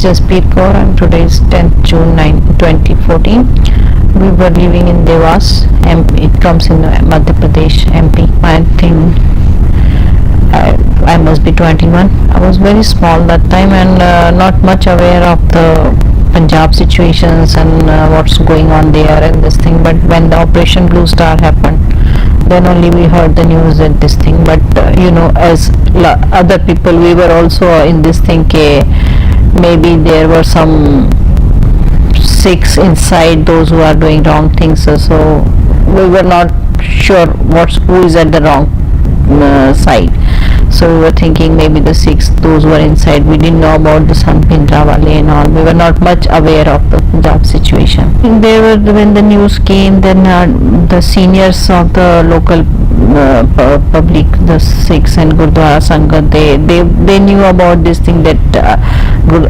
Jasbir Kaur, and today is 10th June 2014. We were living in Devas, MP. It comes in Madhya Pradesh, MP. I think I must be 21. I was very small that time and not much aware of the Punjab situations and what's going on there and this thing. But when the Operation Blue Star happened, then only we heard the news that this thing. But as other people, we were also in this thing. Maybe there were some Sikhs inside, those who are doing wrong things. So we were not sure who is at the wrong side. So we were thinking maybe the Sikhs, those who are inside. We didn't know about the Sant Bhindranwale and all. We were not much aware of the Punjab situation. When the news came, then the seniors of the local public, the Sikhs and Gurdwara Sangat, they knew about this thing, that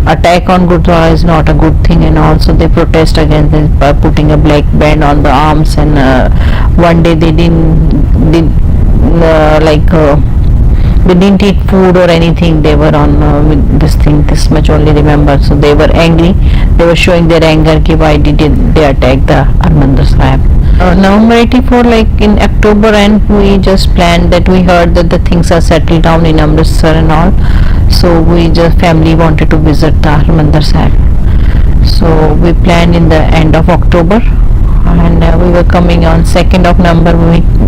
attack on Gurdwara is not a good thing, and also they protest against it by putting a black band on the arms. And one day they didn't eat food or anything. They were on with this thing, this much only remember. So they were angry. They were showing their anger. Why did they attack the Harmandir Sahib? November 84, like in October end, we just planned that. We heard that the things are settled down in Amritsar and all. So we just family wanted to visit the Harmandir Sahib. So we planned in the end of October, and we were coming on 2nd of November.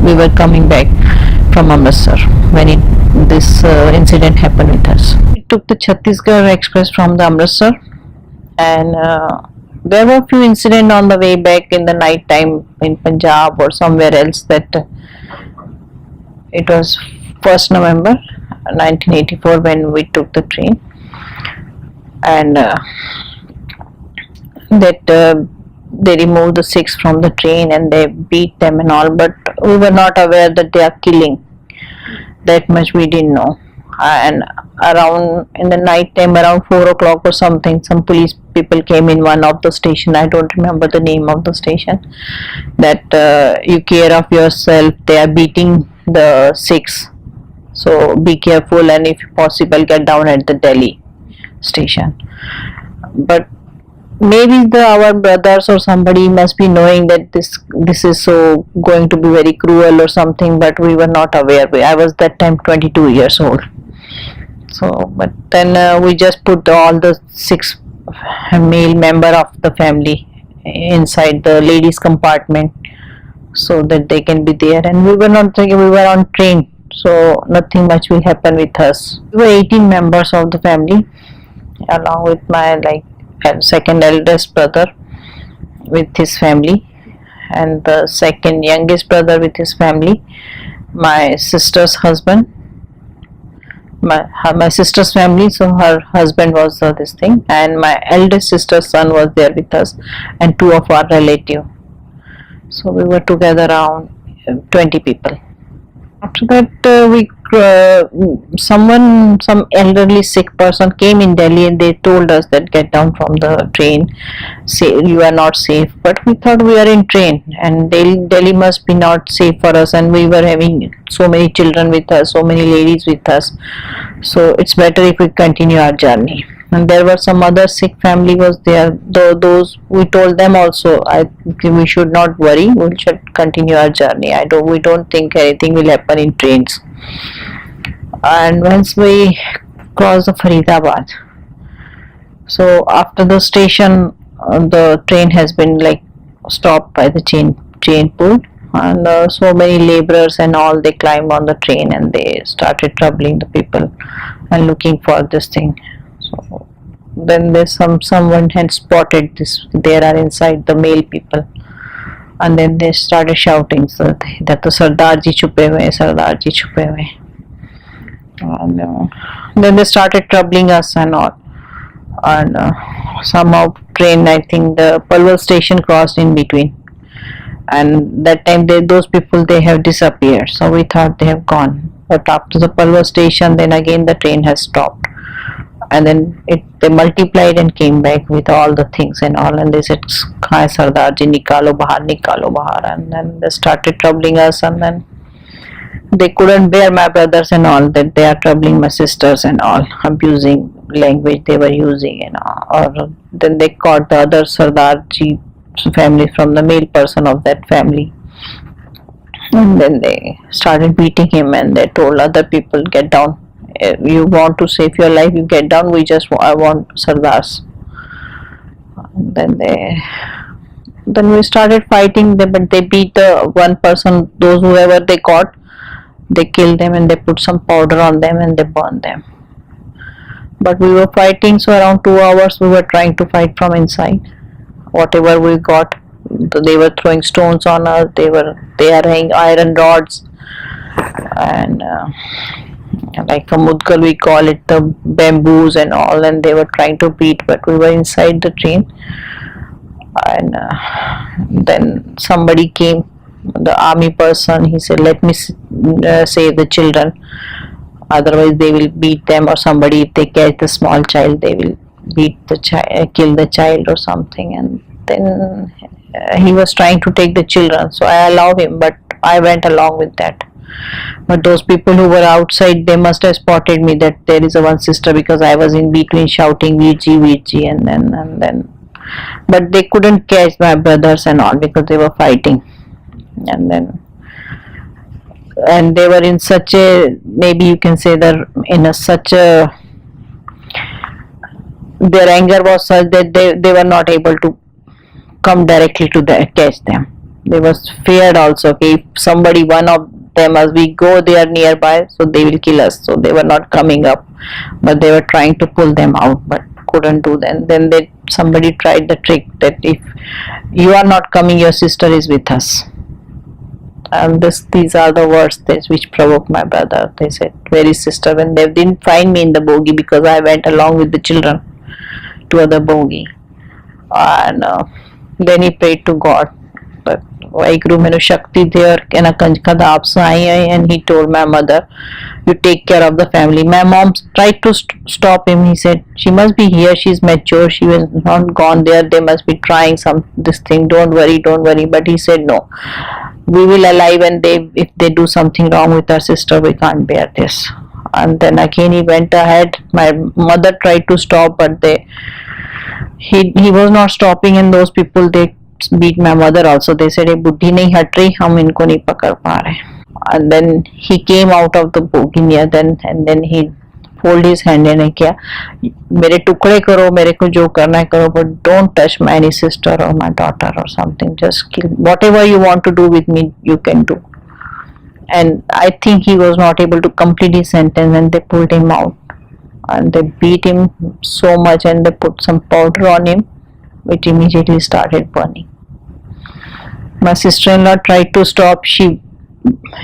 We were coming back from Amritsar when this incident happened with us. We took the Chhattisgarh Express from the Amritsar, and there were a few incidents on the way back in the night time in Punjab or somewhere else. That it was 1st November 1984 when we took the train, and they removed the Sikhs from the train and they beat them and all, but we were not aware that they are killing. That much we didn't know. And around in the night time, around 4 o'clock or something, some police people came in one of the station. I don't remember the name of the station. That you care of yourself. They are beating the Sikhs, so be careful, and if possible, get down at the Delhi station. But maybe our brothers or somebody must be knowing that this is so going to be very cruel or something, but we were not aware. I was that time 22 years old. So, but then we just put all the 6 male member of the family inside the ladies compartment so that they can be there. And we were not thinking, we were on train, so nothing much will happen with us. We were 18 members of the family, along with my second eldest brother with his family, and the second youngest brother with his family, my sister's husband, my sister's family, so her husband was this thing, and my eldest sister's son was there with us, and 2 of our relatives. So we were together around 20 people. After that, some elderly sick person came in Delhi, and they told us that get down from the train, say you are not safe. But we thought we are in train, and Delhi must be not safe for us, and we were having so many children with us, so many ladies with us, so it's better if we continue our journey. And there were some other Sikh family was there. Those we told them also, we should not worry. We should continue our journey. We don't think anything will happen in trains. And once we crossed the Faridabad, so after the station, the train has been stopped by the chain pull, and so many laborers and all, they climbed on the train and they started troubling the people and looking for this thing. So then there's someone had spotted this. There are inside the male people, and then they started shouting so that the Sardar ji chupe hue, Sardar ji chupe hue. And then they started troubling us and all. And somehow train, I think the Palwal station crossed in between, and that time those people, they have disappeared. So we thought they have gone. But after the Palwal station, then again the train has stopped, and then they multiplied and came back with all the things and all, and they said, "Hai Sardar ji, nikalo bahar," and then they started troubling us, and then they couldn't bear my brothers and all, that they are troubling my sisters and all, abusing language they were using and all. Or then they caught the other Sardarji family from the male person of that family, and then they started beating him, and they told other people, get down, you want to save your life, you get down, I want Sardars. And then we started fighting them, but they beat the one person, those whoever they caught, they killed them, and they put some powder on them and they burned them. But we were fighting, so around 2 hours we were trying to fight from inside. Whatever we got, they were throwing stones on us, they are having iron rods, and like a mudgal we call it, the bamboos and all, and they were trying to beat, but we were inside the train. And then somebody came, the army person, he said, let me save the children, otherwise they will beat them, or somebody, if they catch the small child, they will beat the child, kill the child or something. And then he was trying to take the children, so I allowed him, but I went along with that. But those people who were outside, they must have spotted me, that there is a one sister, because I was in between shouting Virji, and then but they couldn't catch my brothers and all, because they were fighting. And they were in such a, maybe you can say that their anger was such that they were not able to come directly to catch them. They was feared also, okay, if somebody, one of them, as we go there nearby, so they will kill us. So they were not coming up, but they were trying to pull them out, but couldn't do that. Then somebody tried the trick that if you are not coming, your sister is with us. And these are the words which provoked my brother. They said, where is sister? When they didn't find me in the bogie, because I went along with the children to other bogie. And then he prayed to God, but Vaheguru menu Shakti there, and he told my mother, you take care of the family. My mom tried to stop him. He said, she must be here, she's mature, she was not gone there, they must be trying this thing, don't worry. But he said, no, we will alive, and if they do something wrong with our sister, we can't bear this. And then again he went ahead. My mother tried to stop, but he was not stopping, and those people, they beat my mother also. They said, buddhi nahi hat rahi, hum inko nahi pakad pa rahe. And then he came out of the bogie near, and then he folded his hand and he said, mere tukde karo, mere ko jo karna hai karo, but don't touch my any sister or my daughter or something, just kill, whatever you want to do with me, you can do. And I think he was not able to complete his sentence, and they pulled him out, and they beat him so much, and they put some powder on him, which immediately started burning. My sister-in-law tried to stop. She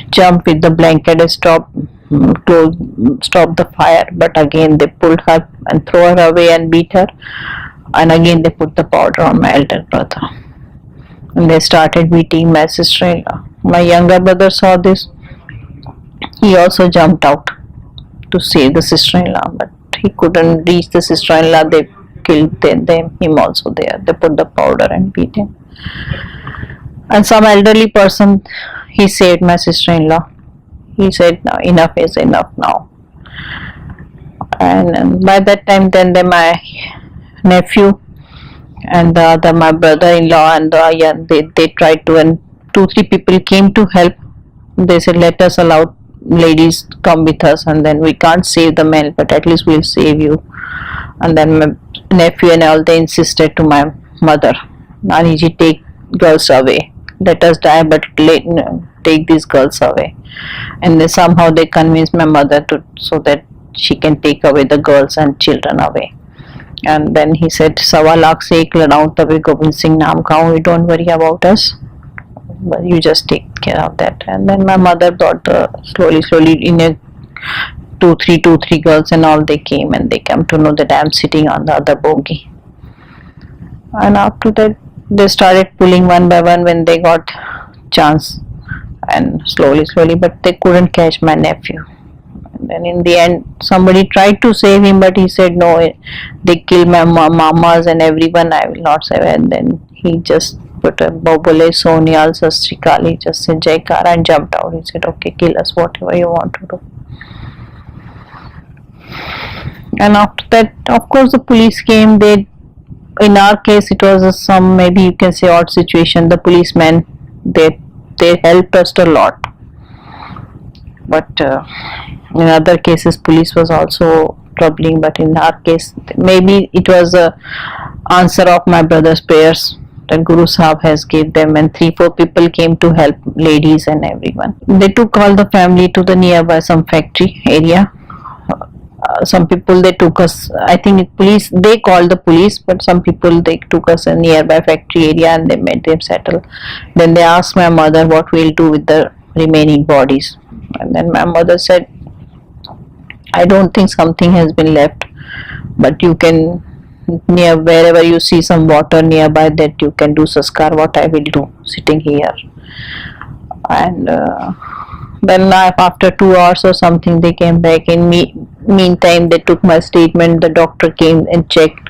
jumped with the blanket and stop the fire, but again they pulled her and threw her away and beat her, and again they put the powder on my elder brother, and they started beating my sister-in-law. My younger brother saw this. He also jumped out to save the sister-in-law, but he couldn't reach the sister-in-law. They killed him also there. They put the powder and beat him. And some elderly person, he saved my sister-in-law. He said, no, enough is enough now. And by that time, then my nephew and my brother-in-law and they tried to, and 2-3 people came to help. They said, let us allow ladies come with us, and then we can't save the men, but at least we'll save you. And then my nephew and all, they insisted to my mother, Naniji, take girls away. Let us die, but take these girls away. And somehow they convinced my mother so that she can take away the girls and children away. And then he said, Sawa lakh se ek ladaun tabe Gobind Singh naam kaun, you don't worry about us, but you just take care of that. And then my mother brought slowly in a 2-3 girls and all, they came, and they came to know that I am sitting on the other bogie. And after that, they started pulling one by one when they got chance, and slowly, but they couldn't catch my nephew. And then in the end, somebody tried to save him, but he said, no, they killed my mamas and everyone, I will not save. And then he just put a Bobole Sonyal Sastrikali, just said Jaikar and jumped out. He said, okay, kill us, whatever you want to do. And after that, of course, the police came. They, in our case, it was some, maybe you can say, odd situation. The policemen, they helped us a lot. But in other cases, police was also troubling. But in our case, maybe it was a answer of my brother's prayers that Guru Sahib has gave them, and 3-4 people came to help, ladies and everyone. They took all the family to the nearby some factory area. Some people, they took us, I think police, they called the police, but some people, they took us a nearby factory area and they made them settle. Then they asked my mother what we'll do with the remaining bodies, and then my mother said, I don't think something has been left, but you can, near wherever you see some water nearby, that you can do saskar, what I will do sitting here. And then after 2 hours or something, they came back. In meantime, they took my statement. The doctor came and checked,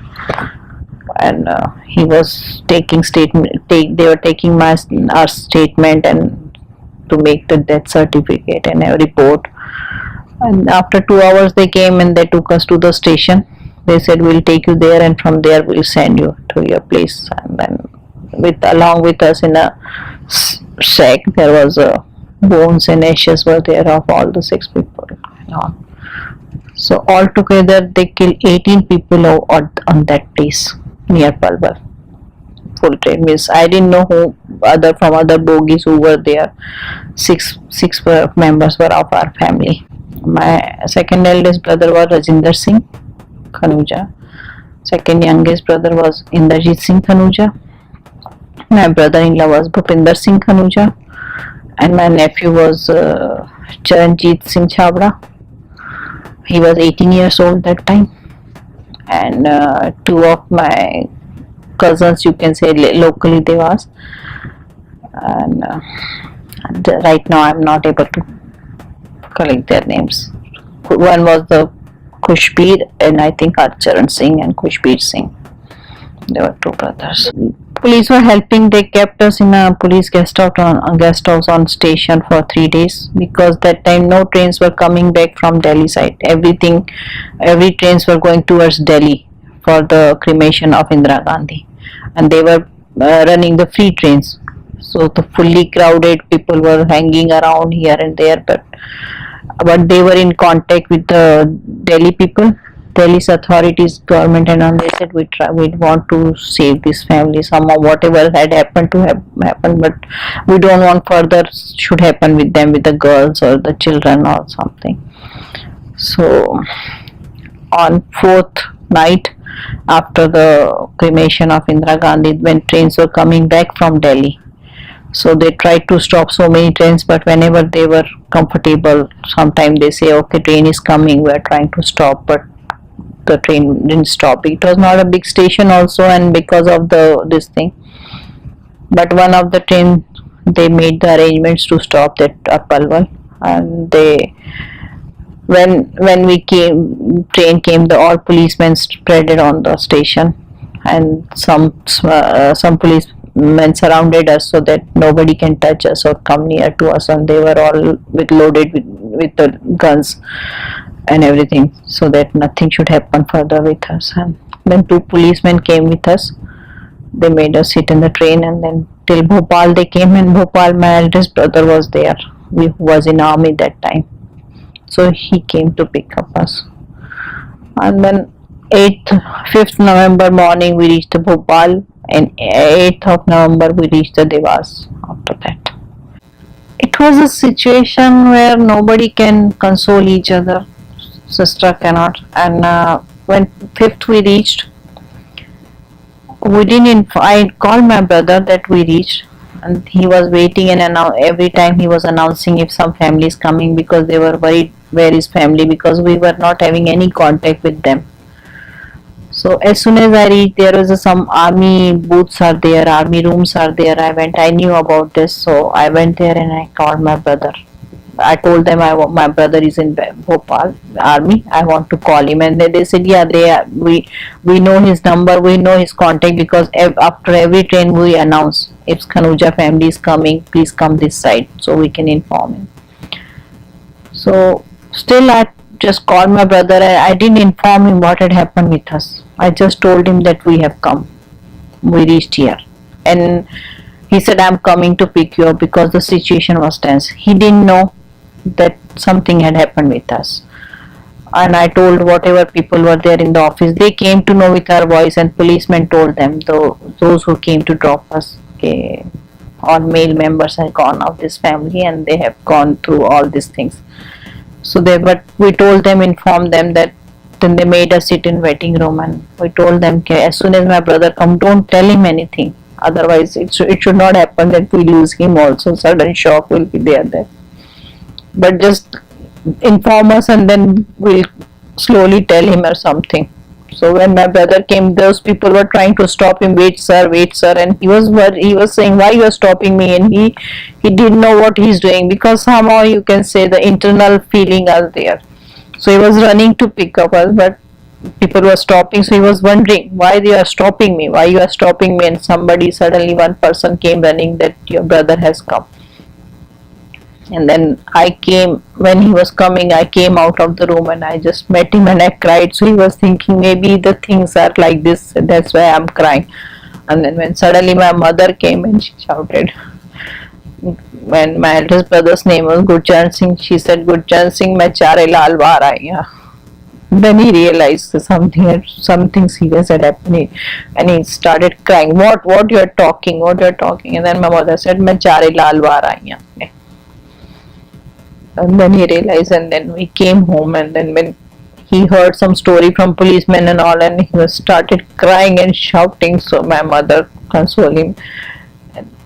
and he was taking statement. They were taking our statement and to make the death certificate and a report. And after 2 hours, they came and they took us to the station. They said, we'll take you there, and from there we'll send you to your place. And then along with us in a sack, there was bones and ashes were there of all the 6 people. So altogether they killed 18 people on that place near Palwal. Full train, means I didn't know who from other bogies who were there. Six members were of our family. My second eldest brother was Rajinder Singh Khanuja. Second youngest brother was Inderjit Singh Khanuja. My brother-in-law was Bhupinder Singh Khanuja, and my nephew was Charanjit Singh Chabra. He was 18 years old that time. And 2 of my cousins, you can say, locally they was. And right now I'm not able to collect their names. One was the Khushbir, and I think Charan Singh and Khushbir Singh. They were 2 brothers. Police were helping. They kept us in a police guest house on station for 3 days, because that time no trains were coming back from Delhi side. Every trains were going towards Delhi for the cremation of Indira Gandhi, and they were running the free trains. So the fully crowded people were hanging around here and there, but they were in contact with the Delhi people, Delhi's authorities, government, and they said we want to save this family somehow. Whatever had happened to happen, but we don't want further should happen with them, with the girls or the children or something. So on 4th night after the cremation of Indira Gandhi, when trains were coming back from Delhi, so they tried to stop so many trains, but whenever they were comfortable, sometimes they say, okay, train is coming, we are trying to stop, but the train didn't stop. It was not a big station also, and because of this thing, but one of the train, they made the arrangements to stop that at Palwal, and when train came, all policemen spread it on the station, and some policemen surrounded us so that nobody can touch us or come near to us, and they were all loaded with the guns and everything, so that nothing should happen further with us. And then 2 policemen came with us. They made us sit in the train, and then till Bhopal they came. And Bhopal, my eldest brother was there, who was in army that time, so he came to pick up us. And then 5th November morning we reached the Bhopal, and 8th of November we reached the Devas. After that, it was a situation where nobody can console each other. Sister cannot. And when 5th we reached, I called my brother that we reached, and he was waiting, and every time he was announcing if some family is coming, because they were worried where is family, because we were not having any contact with them. So as soon as I reached, there was some army booths are there, army rooms are there. I knew about this, so I went there and I called my brother. I told them my brother is in Bhopal army, I want to call him, and they said, yeah, we know his number, we know his contact, because after every train we announce if Khanuja family is coming, please come this side so we can inform him. So still I just called my brother and I didn't inform him what had happened with us. I just told him that we have come. We reached here. And he said, I'm coming to pick you up because the situation was tense. He didn't know that something had happened with us. And I told whatever people were there in the office, they came to know with our voice, and policemen told them, those who came to drop us, okay, all male members had gone of this family and they have gone through all these things. So but we told them, informed them that. Then they made us sit in waiting room and we told them, okay, as soon as my brother come, don't tell him anything. Otherwise it should not happen that we lose him also. Sudden shock will be there. But just inform us and then we'll slowly tell him or something. So when my brother came, those people were trying to stop him. Wait sir, and he was saying, why you are stopping me? And he didn't know what he's doing, because somehow you can say the internal feeling are there. So he was running to pick up us, but people were stopping. So he was wondering, why they are stopping me? Why you are stopping me? And suddenly one person came running that your brother has come. And then I came, when he was coming, I came out of the room and I just met him and I cried. So he was thinking maybe the things are like this, that's why I'm crying. And then when suddenly my mother came and she shouted, when my eldest brother's name was Gurcharan Singh, she said, Gurcharan Singh, main chare laal baar aayi haan. Then he realized something serious had happened and he started crying. What you are talking? And then my mother said, main chare laal baar aayi haan. And then he realized, and then we came home, and then when he heard some story from policemen and all, and he started crying and shouting. So my mother consoled him.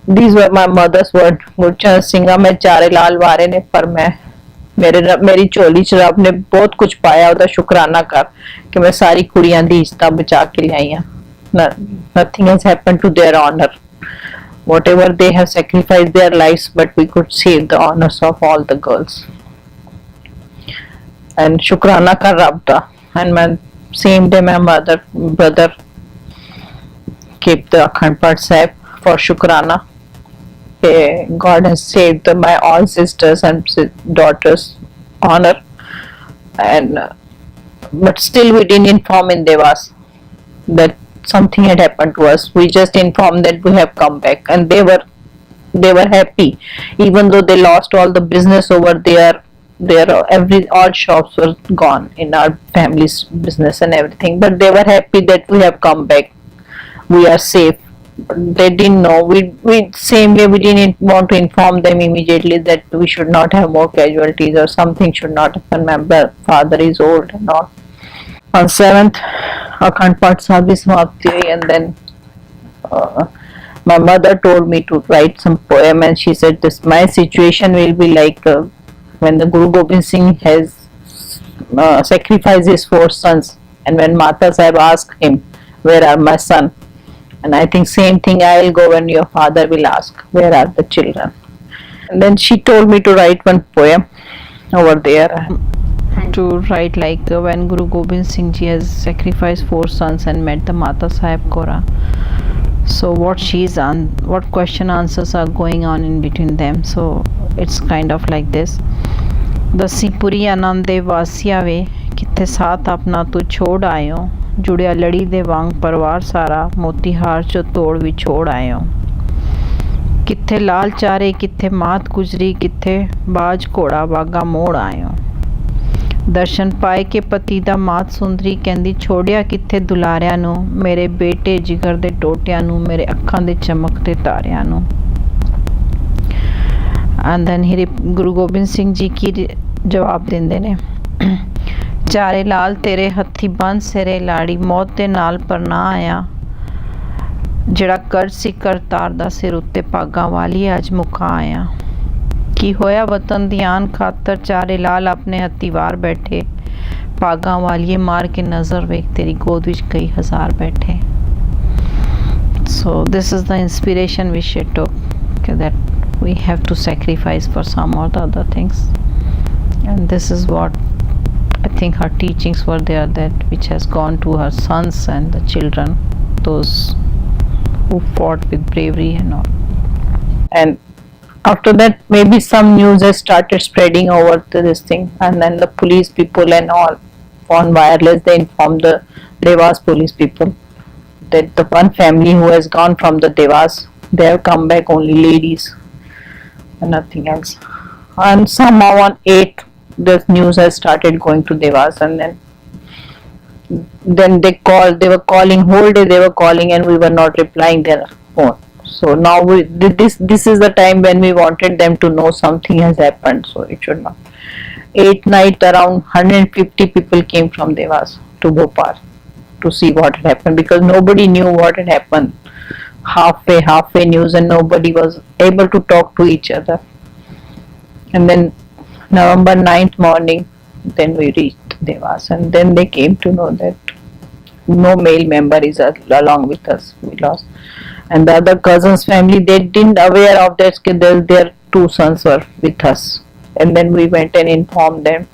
These were my mother's words. Gurcharan Singh, मैं चारे लाल वारे ने, पर मैं मेरी झोली च रब ने बहुत कुछ पाया, ਉਹਦਾ शुकराना कर कि मैं सारी कुड़ियां दी इज्जत बचा के ले आई हां. Nothing has happened to their honor. Whatever they have sacrificed their lives, but we could save the honors of all the girls. And शुकराना कर रब दा. And my same day my brother kept the Akhand Path Sahib for शुकराना. God has saved my all sisters and daughters' honor, and but still we didn't inform in Devas that something had happened to us. We just informed that we have come back, and they were happy, even though they lost all the business over there. All shops were gone in our family's business and everything, but they were happy that we have come back. We are safe. They didn't know. We same way we didn't want to inform them immediately that we should not have more casualties or something should not happen. My father is old and all. On 7th, Akhand Path Sahib is समाप्ति हुई, and then my mother told me to write some poem, and she said this my situation will be like when the Guru Gobind Singh has sacrificed his 4 sons, and when Mata Sahib asked him, where are my son? And I think same thing I will go when your father will ask, where are the children? And then she told me to write one poem over there. To write like when Guru Gobind Singh Ji has sacrificed 4 sons and met the Mata Sahib Kaur. So what question answers are going on in between them. So it's kind of like this. दसी पुरी आनंद दे वासिया वे किथे साथ अपना तू छोड़ आयो, जुड़िया लड़ी दे वांग परिवार सारा मोतीहार चो तोड़ विछोड़ आयो. किथे लाल चारे किथे मात गुजरी, किथे बाज घोड़ा वागा मोड़ आयो. दर्शन पाए के पति दा मात सुंदरी कहंदी छोड़िया किथे दुलारिया नू, मेरे बेटे जिगर दे टोटिया नू, मेरे अखां दे चमकते तारिया नू. And then Guru Gobind Singh Ji की जवाब देंदे ने. चारे लाल तेरे हत्थी बन सिरे लाड़ी, मौत दे नाल पर ना आया, जिहड़ा कर सी करतार दा सिर उत्ते पागां वाली अज मुका आया. की होया वतन दी आन खातर, चारे लाल अपने हत्थी वार बैठे, पागां वालिए मार के नज़र वेख तेरी गोद विच कई हज़ार बैठे. So this is the inspiration which she took, that we have to sacrifice for some or the other things, and this is what I think her teachings were there, that which has gone to her sons and the children, those who fought with bravery and all. And after that, maybe some news has started spreading over to this thing, and then the police people and all on wireless, they informed the Devas police people that the one family who has gone from the Devas, they have come back only ladies and nothing else. And somehow on 8th, this news has started going to Devas, and then they were calling whole day, they were calling, and we were not replying their phone. So now this is the time when we wanted them to know something has happened, so it should not. 8th night, around 150 people came from Devas to Bhopal to see what had happened, because nobody knew what had happened. Halfway news, and nobody was able to talk to each other. And then November 9th morning, then we reached Devas, and then they came to know that no male member is along with us. We lost. And the other cousins' family, they didn't aware of that their 2 sons were with us. And then we went and informed them.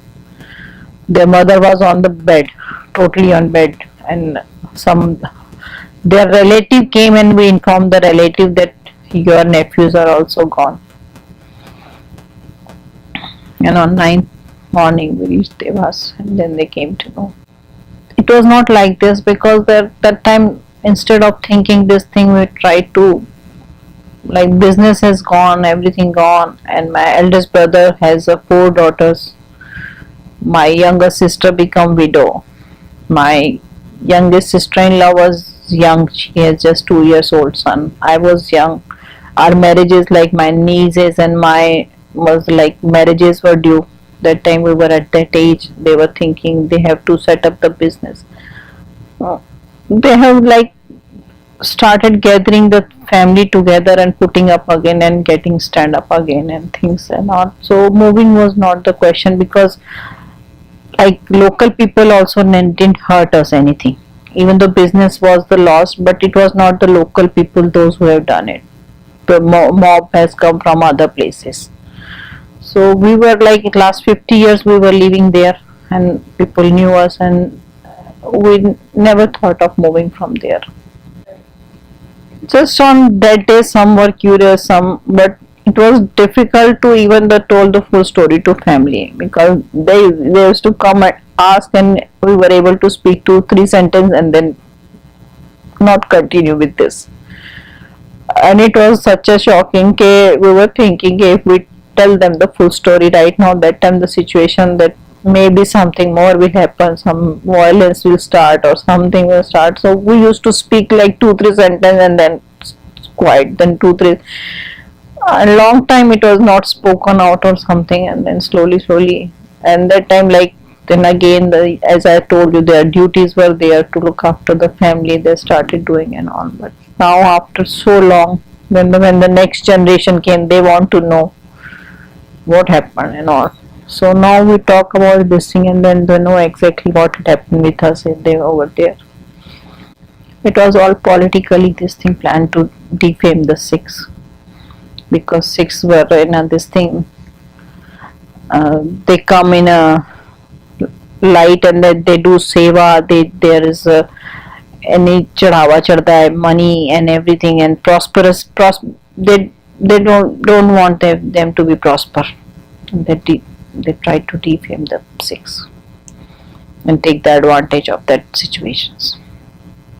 Their mother was on the bed, totally on bed, and their relative came, and we informed the relative that your nephews are also gone. And on 9th morning we reached Devas, and then they came to know. It was not like this, because that time, instead of thinking this thing, we tried to, like, business has gone, everything gone, and my eldest brother has 4 daughters. My younger sister become widow. My youngest sister-in-law was young, she has just 2 years old son. I was young. Our marriages, like my nieces and my was like marriages were due. That time we were at that age. They were thinking they have to set up the business. They have like started gathering the family together and putting up again and getting stand up again and things and all. So moving was not the question, because like local people also didn't hurt us anything. Even though business was the loss, but it was not the local people those who have done it. The mob has come from other places. So we were like, last 50 years we were living there, and people knew us, and we never thought of moving from there. Just on that day, some were curious, but it was difficult to even told the full story to family, because they used to come and ask, and we were able to speak 2-3 sentences and then not continue with this. And it was such a shocking case. We were thinking, if we tell them the full story right now, that time the situation, that maybe something more will happen, some violence will start or something will start. So we used to speak like 2-3 sentences and then quiet, then 2-3. A long time it was not spoken out or something, and then slowly, and that time, like, then again, as I told you, their duties were there to look after the family. They started doing and all. But now, after so long, when the next generation came, they want to know what happened and all. So now we talk about this thing, and then they know exactly what had happened with us over there. It was all politically this thing planned to defame the Sikhs, because Sikhs were in this thing. They come in a light, and that they do seva. There is any chadhawa chadda hai, money and everything, and prosperous. They don't want them to be prosper. They try to defame the Sikhs and take the advantage of that situations.